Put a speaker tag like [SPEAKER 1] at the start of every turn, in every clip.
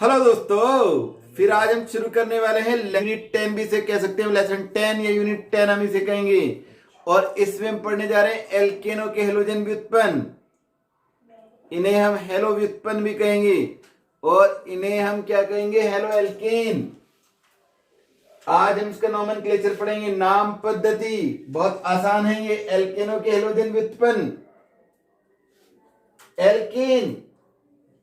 [SPEAKER 1] Hello दोस्तों, फिर आज हम शुरू करने वाले हैं यूनिट 10 भी से कह सकते हैं, लेसन 10 या यूनिट 10 हम इसे कहेंगे। और इसमें हम पढ़ने जा रहे हैं एल्केनों के हेलोजन व्युत्पन्न। इन्हें हम हेलो व्युत्पन्न भी कहेंगे और इन्हें हम क्या कहेंगे, हेलो एल्केन। आज हम इसका नोमेनक्लेचर पढ़ेंगे, नाम पद्धति बहुत आसान है। ये एल्केनों के हेलोजन व्युत्पन्न। एल्केन,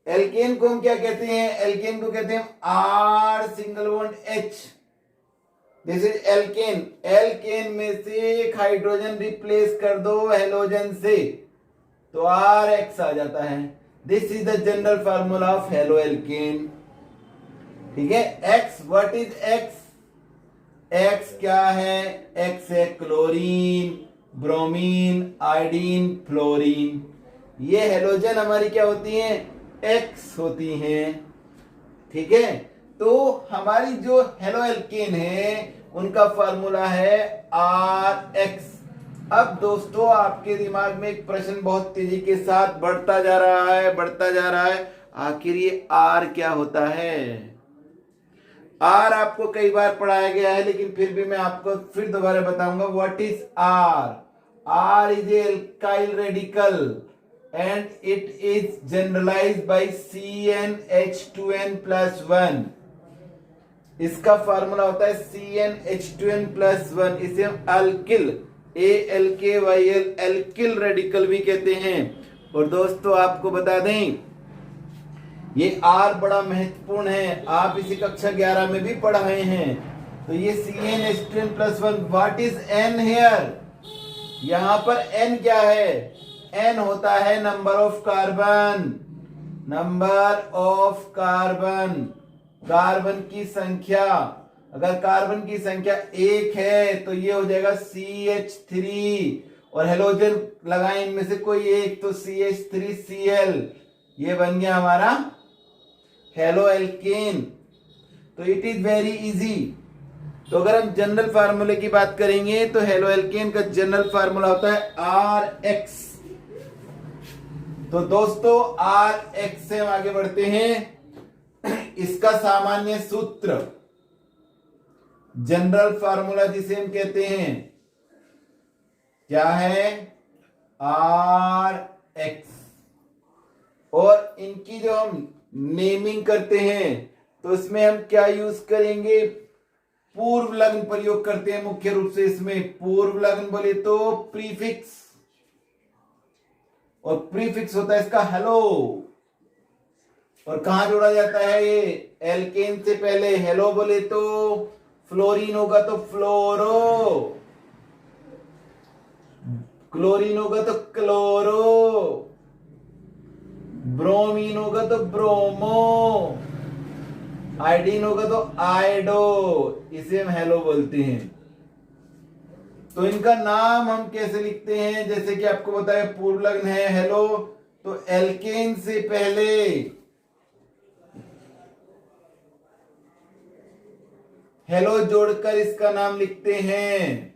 [SPEAKER 1] एल्केन को हम क्या कहते हैं? एल्केन को कहते हैं R single bond H. This is alkane. Alkane में से एक हाइड्रोजन रिप्लेस कर दो हेलोजन से तो आर एक्स आ जाता है। This is the general formula of halo alkane. ठीक है। X, what is x? X क्या है? एक्स है क्लोरीन, ब्रोमीन, आयोडीन, फ्लोरीन। ये हेलोजन हमारी क्या होती हैं? एक्स होती हैं। ठीक है। तो हमारी जो हेलो एल्केन है उनका फार्मूला है आर एक्स। अब दोस्तों, आपके दिमाग में एक प्रश्न बहुत तेजी के साथ बढ़ता जा रहा है, आखिर ये आर क्या होता है? आर आपको कई बार पढ़ाया गया है, लेकिन फिर भी मैं आपको फिर दोबारा बताऊंगा। What is R? R is a alkyl radical and it is generalized by CnH2n+1। इसका फार्मूला होता है CnH2n+1। इसे हम अल्किल, ALKYL, एल्किल रेडिकल भी कहते हैं। और दोस्तों आपको बता दें, ये R बड़ा महत्वपूर्ण है। आप इसी कक्षा 11 में भी पढ़ रहे हैं। तो ये CnH2n+1। What is N here? यहां पर N क्या है? N होता है number of carbon. Number of carbon, carbon की संख्या। अगर कार्बन की संख्या 1 है तो ये हो जाएगा CH3 और हेलोजन लगाएं इनमें से कोई एक तो CH3Cl। ये बन गया हमारा हेलो एल्केन। तो इट इज वेरी इजी। तो अगर हम जनरल फार्मूले की बात करेंगे तो हेलो एल्केन का जनरल फार्मूला होता है आर एक्स। तो दोस्तों आर एक्स से हम आगे बढ़ते हैं। इसका सामान्य सूत्र, जनरल फार्मूला जिसे हम कहते हैं, क्या है? R X. और इनकी जो हम नेमिंग करते हैं तो इसमें हम क्या यूज करेंगे? पूर्व लग्न प्रयोग करते हैं मुख्य रूप से। इसमें पूर्व लग्न बोले तो प्रीफिक्स, और प्रीफिक्स होता है इसका हेलो। और कहां जोड़ा जाता है ये? एल्केन से पहले हेलो बोले तो फ्लोरीन होगा तो फ्लोरो, क्लोरीन होगा तो क्लोरो, ब्रोमीन होगा तो ब्रोमो, आयोडीन होगा तो आयोडो। इसे हम हेलो बोलते हैं। तो इनका नाम हम कैसे लिखते हैं? जैसे कि आपको बताया पूर्व लग्न है हेलो, तो एल्केन से पहले हेलो जोड़कर इसका नाम लिखते हैं।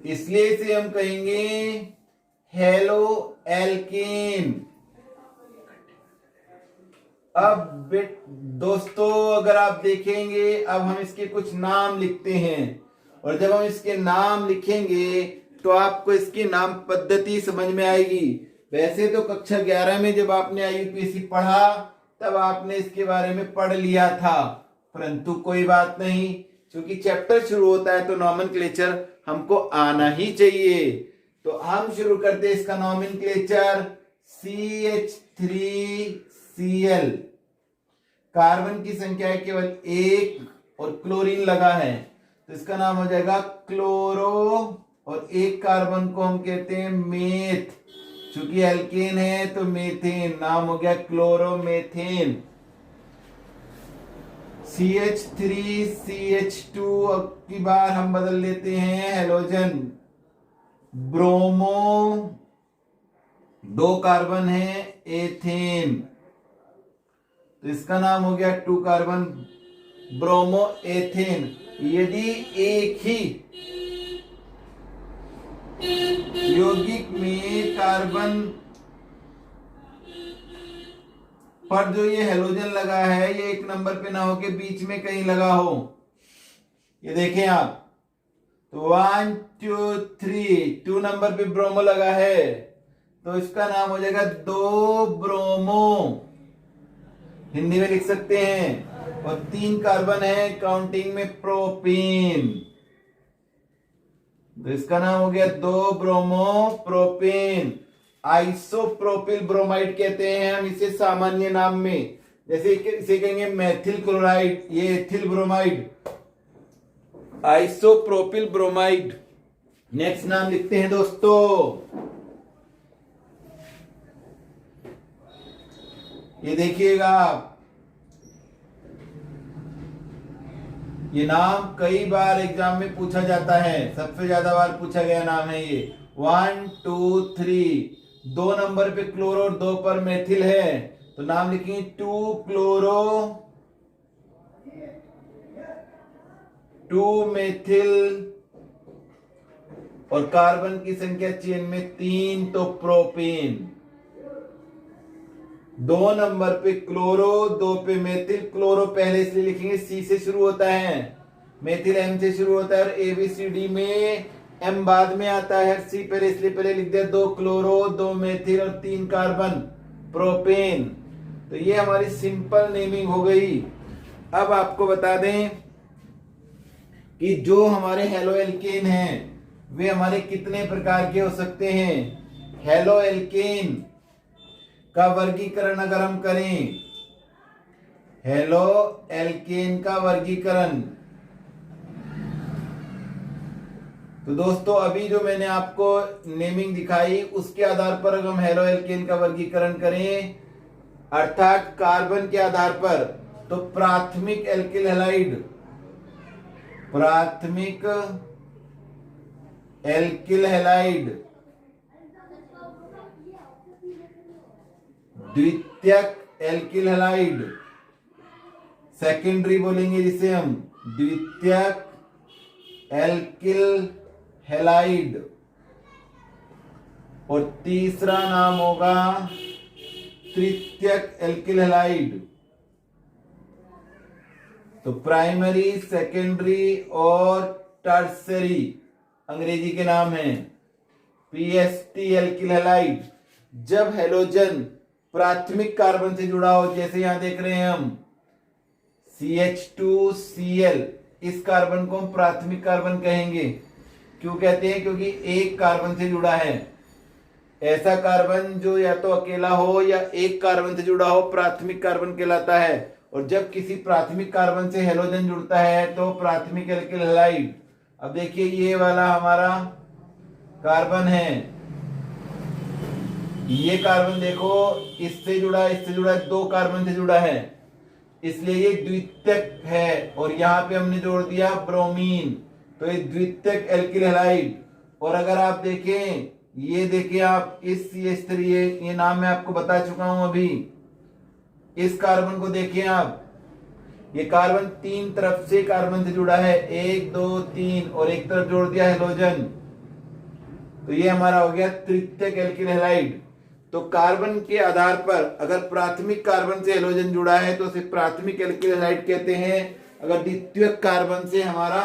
[SPEAKER 1] इसलिए इसे हम कहेंगे हेलो एल्केन। अब दोस्तों अगर आप देखेंगे, अब हम इसके कुछ नाम लिखते हैं। और जब हम इसके नाम लिखेंगे तो आपको इसकी नाम पद्धति समझ में आएगी। वैसे तो कक्षा 11 में जब आपने IUPAC पढ़ा तब आपने इसके बारे में पढ़ लिया था, परंतु कोई बात नहीं, क्योंकि चैप्टर शुरू होता है तो नोमेनक्लेचर हमको आना ही चाहिए। तो हम शुरू करते हैं इसका नोमेनक्लेचर। CH3Cl, कार्बन की संख्या है केवल 1 और क्लोरीन लगा है तो इसका नाम हो जाएगा क्लोरो। और एक कार्बन को हम कहते हैं मेथ, चूंकि एल्केन है तो मेथेन, नाम हो गया क्लोरोमेथेन। CH3CH2 अब की बार हम बदल लेते हैं हेलोजन। ब्रोमो, 2 कार्बन है एथेन, तो इसका नाम हो गया 2 कार्बन ब्रोमो एथेन। यदि एक ही यौगिक में कार्बन पर जो ये हेलोजन लगा है ये एक नंबर पे ना हो के बीच में कहीं लगा हो। ये देखें आप, तो 1 2 3 2 नंबर पे ब्रोमो लगा है, तो इसका नाम हो जाएगा 2 ब्रोमो, हिंदी में लिख सकते हैं। और 3 कार्बन है काउंटिंग में प्रोपीन, तो इसका नाम हो गया 2 ब्रोमो प्रोपीन। आइसोप्रोपिल ब्रोमाइड कहते हैं हम इसे सामान्य नाम में, जैसे इसे कहेंगे मेथिल क्लोराइड, ये ethyl bromide, isopropyl bromide. Next नाम लिखते हैं दोस्तों, ये देखिएगा आप, ये नाम कई बार एग्जाम में पूछा जाता है, सबसे ज्यादा बार पूछा गया नाम है ये। 1 2 3, 2 नंबर पे क्लोरो और 2 पर मेथिल है, तो नाम लिखेंगे 2 क्लोरो 2 मेथिल, और कार्बन की संख्या चेन में 3, तो प्रोपेन। 2 नंबर पे क्लोरो, 2 पे मेथिल। क्लोरो पहले इसलिए लिखेंगे सी से शुरू होता है, मेथिल एम से शुरू होता है, और ABCD में एम बाद में आता है, सी पहले इसलिए पहले लिख दिया। 2 क्लोरो 2 मेथिल और 3 कार्बन, प्रोपेन। तो ये हमारी सिंपल नेमिंग हो गई। अब आपको बता दें कि जो हमारे हेलो एल्केन हैं वे हमारे कितने प्रकार के हो सकते हैं। हेलो एल्केन का वर्गीकरण अगर हम करें, हेलो एल्केन का वर्गीकरण, तो दोस्तों अभी जो मैंने आपको नेमिंग दिखाई उसके आधार पर अगर हम हेलो एल्केन का वर्गीकरण करें, अर्थात कार्बन के आधार पर, तो प्राथमिक एल्किल हैलाइड, प्राथमिक एल्किल हैलाइड, द्वितीयक एल्किल हैलाइड, सेकेंडरी बोलेंगे जिसे हम, द्वितीयक एल्किल हैलाइड, और तीसरा नाम होगा तृतीयक एल्किल हैलाइड। तो प्राइमरी, सेकेंडरी और टर्सरी अंग्रेजी के नाम हैं। PST एल्किल हैलाइड, जब हेलोजन प्राथमिक कार्बन से जुड़ा हो, जैसे यहां देख रहे हैं हम CH2Cl, इस कार्बन को हम प्राथमिक कार्बन कहेंगे। क्यों कहते हैं? क्योंकि एक कार्बन से जुड़ा है। ऐसा कार्बन जो या तो अकेला हो या एक कार्बन से जुड़ा हो, प्राथमिक कार्बन कहलाता है। और जब किसी प्राथमिक कार्बन से हेलोजन जुड़ता है तो प्राथमिक एल्किल हैलाइड। अब देखिए ये वाला हमारा कार्बन है, ये कार्बन देखो इससे जुड़ा, इससे जुड़ा, 2 कार्बन से जुड़ा है, इसलिए ये द्वितीयक है। और यहां पे हमने जोड़ दिया ब्रोमीन, तो ये द्वितीयक एल्किल हैलाइड। और अगर आप देखें, ये देखिए आप इस CH3, ये नाम मैं आपको बता चुका हूं अभी। इस कार्बन को देखिए आप, ये कार्बन 3 तरफ से कार्बन से जुड़ा है, 1 2 3, और एक तरफ जोड़ दिया हेलोजन, तो ये हमारा हो गया तृतीयक एल्किल हैलाइड। तो कार्बन के आधार पर अगर प्राथमिक कार्बन से हेलोजन जुड़ा है तो उसे प्राथमिक एल्किल हैलाइड कहते हैं। अगर द्वितीयक कार्बन से हमारा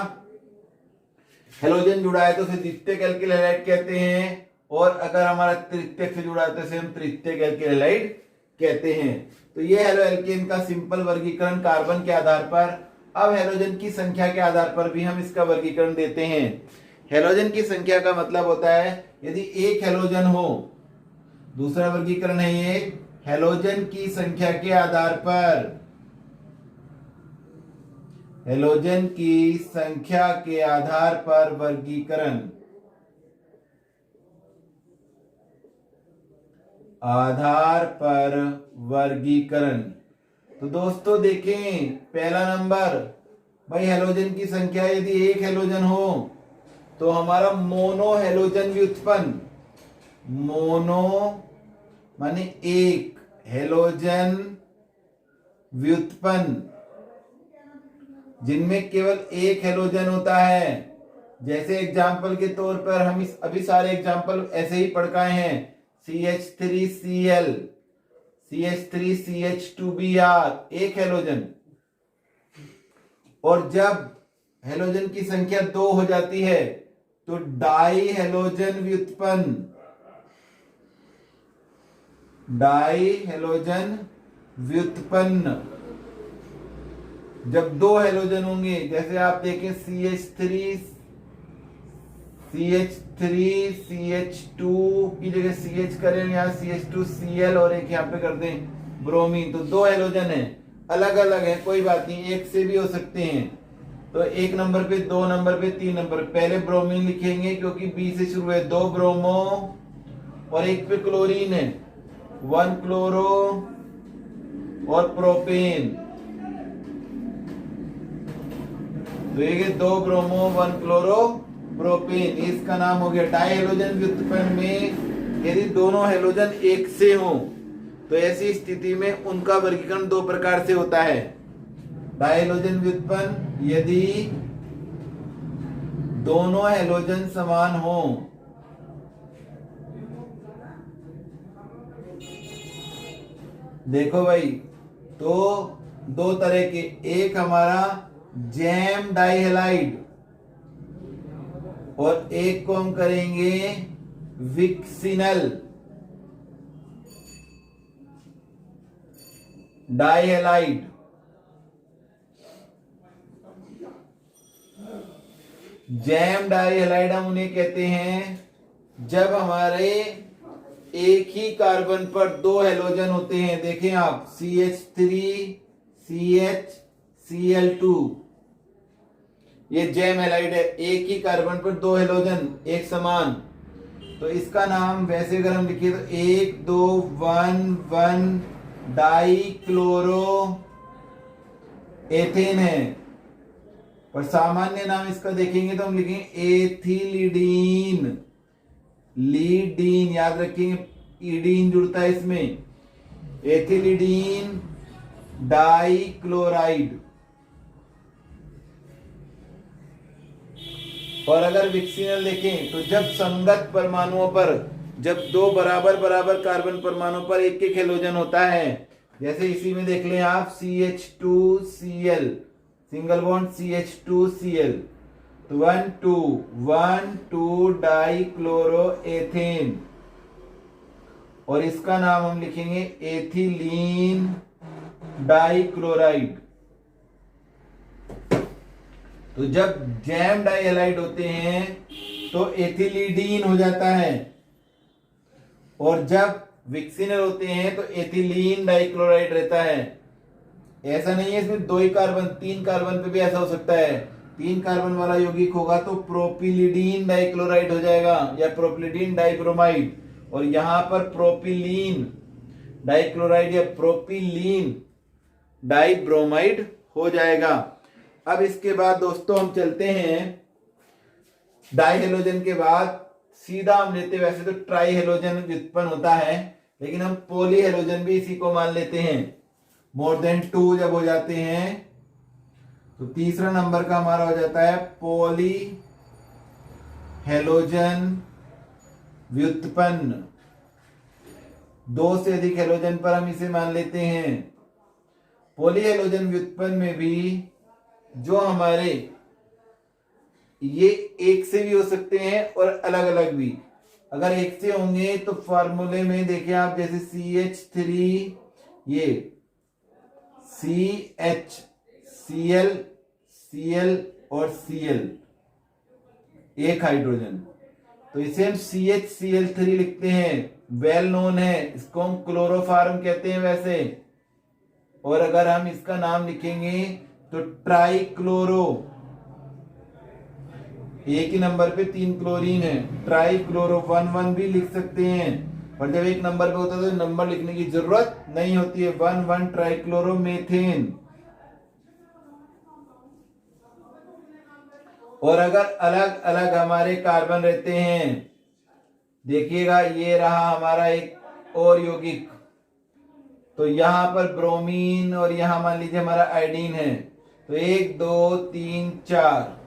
[SPEAKER 1] हेलोजन जुड़ा है तो उसे द्वितीयक एल्किल हैलाइड कहते हैं। और अगर हमारा तृतीयक से जुड़ा है तो उसे हम तृतीयक एल्किल हैलाइड कहते हैं। तो ये हेलो एल्केन का सिंपल वर्गीकरण कार्बन के आधार पर। अब हेलोजन की संख्या के आधार पर भी हम इसका वर्गीकरण देते हैं। हेलोजन की संख्या का मतलब होता है यदि एक हेलोजन हो, दूसरा वर्गीकरण है ये हेलोजन की संख्या के आधार पर, हेलोजन की संख्या के आधार पर वर्गीकरण, आधार पर वर्गीकरण। तो दोस्तों देखें, पहला नंबर भाई हेलोजन की संख्या, यदि एक हेलोजन हो तो हमारा मोनो हेलोजन व्युत्पन्न, मोनो माने एक, हेलोजन व्युत्पन्न जिनमें केवल एक हेलोजन होता है, जैसे एग्जाम्पल के तौर पर हम इस अभी सारे एग्जाम्पल ऐसे ही पढ़ काए हैं। CH3Cl, CH3CH2Br, एक हेलोजन। और जब हेलोजन की संख्या 2 हो जाती है तो डाई हेलोजन व्युत्पन्न, डाई हेलोजन व्युत्पन्न। जब 2 हेलोजन होंगे, जैसे आप देखें CH2 की जगह CH करें, यहाँ CH2Cl और एक यहाँ पे कर दें ब्रोमीन, तो 2 हेलोजन है, अलग अलग है, कोई बात नहीं, एक से भी हो सकते हैं। तो 1 नंबर पे, 2 नंबर पे, 3 नंबर पे पहले ब्रोमीन लिखेंगे क्योंकि बी से शुरू है। 2 ब्रोमो और एक पे क्लोरीन है, 1 क्लोरो और प्रोपेन। तो ये 2 ब्रोमो 1 क्लोरो प्रोपेन, इसका नाम हो गया डाई हेलोजन व्युत्पन्न में यदि दोनों हेलोजन एक से हो तो ऐसी स्थिति में उनका वर्गीकरण 2 प्रकार से होता है। डाई हेलोजन व्युत्पन्न यदि दोनों हेलोजन समान हो, देखो भाई, तो 2 तरह के, एक हमारा जैम डाइहेलाइड और एक को हम करेंगे विक्सिनल डाइहेलाइड। जैम डाइहेलाइड हम उन्हें कहते हैं जब हमारे एक ही कार्बन पर 2 हेलोजन होते हैं। देखें आप, CH3CHCl2, ये जैम हेलाइड है, एक ही कार्बन पर 2 हेलोजन एक समान। तो इसका नाम वैसे अगर हम लिखिए तो 1 2 1 1 डाई क्लोरो एथेन है। और सामान्य नाम इसका देखेंगे तो हम लिखेंगे एथिलीडीन। लीडीन याद रखेंगे, ईडीन जुड़ता है इसमें, एथिलीडीन डाई क्लोराइड। और अगर विक्सिनल देखें तो जब संगत परमाणुओं पर, जब 2 बराबर बराबर कार्बन परमाणु पर एक एक हेलोजन होता है, जैसे इसी में देख लें आप CH2Cl, सिंगल बॉन्ड CH2Cl, तो 1 2 डाई क्लोरो एथेन, और इसका नाम हम लिखेंगे एथिलीन डाई क्लोराइड। तो जब जैम डाइहेलाइड होते हैं तो एथिलीडीन हो जाता है, और जब विक्सिनल होते हैं तो एथिलीन डाइक्लोराइड रहता है। ऐसा नहीं है इसमें 2 ही कार्बन, 3 कार्बन पे भी ऐसा हो सकता है। 3 कार्बन वाला यौगिक होगा तो प्रोपिलिडीन डाइक्लोराइड हो जाएगा या प्रोपिलिडीन डाइब्रोमाइड, और यहां पर प्रोपिलीन डाइक्लोराइड या प्रोपिलीन डाइब्रोमाइड हो जाएगा। अब इसके बाद दोस्तों हम चलते हैं, डाई हेलोजन के बाद सीधा हम लेते हैं, वैसे तो ट्राई हेलोजन व्युत्पन्न होता है, लेकिन हम पोली हेलोजन भी इसी को मान लेते हैं। मोर देन 2 जब हो जाते हैं तो तीसरा नंबर का हमारा हो जाता है पोली हेलोजन व्युत्पन्न। 2 से अधिक हेलोजन पर हम इसे मान लेते हैं। पोली हेलोजन व्युत्पन्न में भी जो हमारे ये एक से भी हो सकते हैं और अलग अलग भी। अगर एक से होंगे तो फार्मूले में देखिए आप, जैसे CH3, ये CH, Cl, Cl और Cl, एक हाइड्रोजन, तो इसे हम CHCl3 लिखते हैं, वेल नोन है, इसको हम क्लोरोफार्म कहते हैं वैसे। और अगर हम इसका नाम लिखेंगे तो ट्राई क्लोरो, एक ही नंबर पे 3 क्लोरीन है, ट्राई क्लोरो 1 भी लिख सकते हैं। और जब एक नंबर पे होता है तो नंबर लिखने की जरूरत नहीं होती है, 1 ट्राई क्लोरो मेथेन। और अगर अलग अलग हमारे कार्बन रहते हैं, देखिएगा ये रहा हमारा एक और यौगिक, तो यहां पर ब्रोमीन और यहां मान लीजिए हमारा आयोडीन है, तो 1 2 3 4,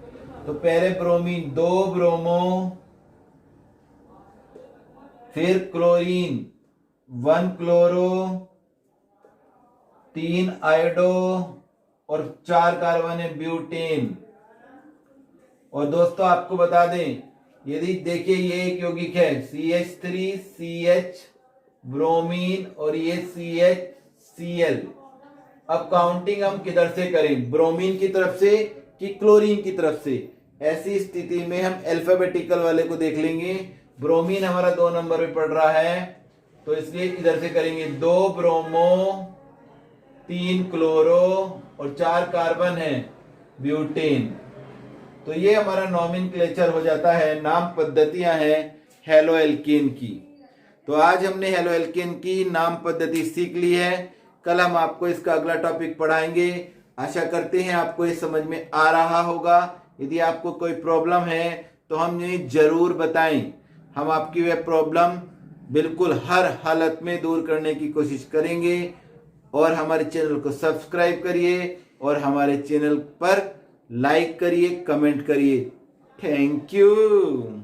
[SPEAKER 1] तो पहले ब्रोमीन 2 ब्रोमो, फिर क्लोरीन 1 क्लोरो, 3 आयोडो और 4 कार्बन है ब्यूटेन। और दोस्तों आपको बता दें, यदि देखिए ये एक यौगिक है CH3 CH ब्रोमीन और ये CHCl। अब काउंटिंग हम किधर से करें, ब्रोमीन की तरफ से कि क्लोरीन की तरफ से? ऐसी स्थिति में हम अल्फाबेटिकल वाले को देख लेंगे। ब्रोमीन हमारा 2 नंबर पे पड़ रहा है, तो इसलिए इधर से करेंगे 2 ब्रोमो, 3 क्लोरो और 4 कार्बन है ब्यूटेन। तो ये हमारा नॉमेनक्लेचर हो जाता है, नाम पद्धतियां हैं हेलोएल्केन की। तो आज हमने हेलोएल्केन की नाम पद्धति सीख ली है। कल हम आपको इसका अगला टॉपिक पढ़ाएंगे। आशा करते हैं आपको ये समझ में आ रहा होगा। यदि आपको कोई प्रॉब्लम है तो हमें जरूर बताएं। हम आपकी वह प्रॉब्लम बिल्कुल हर हालत में दूर करने की कोशिश करेंगे। और हमारे चैनल को सब्सक्राइब करिए और हमारे चैनल पर लाइक करिए, कमेंट करिए। Thank you.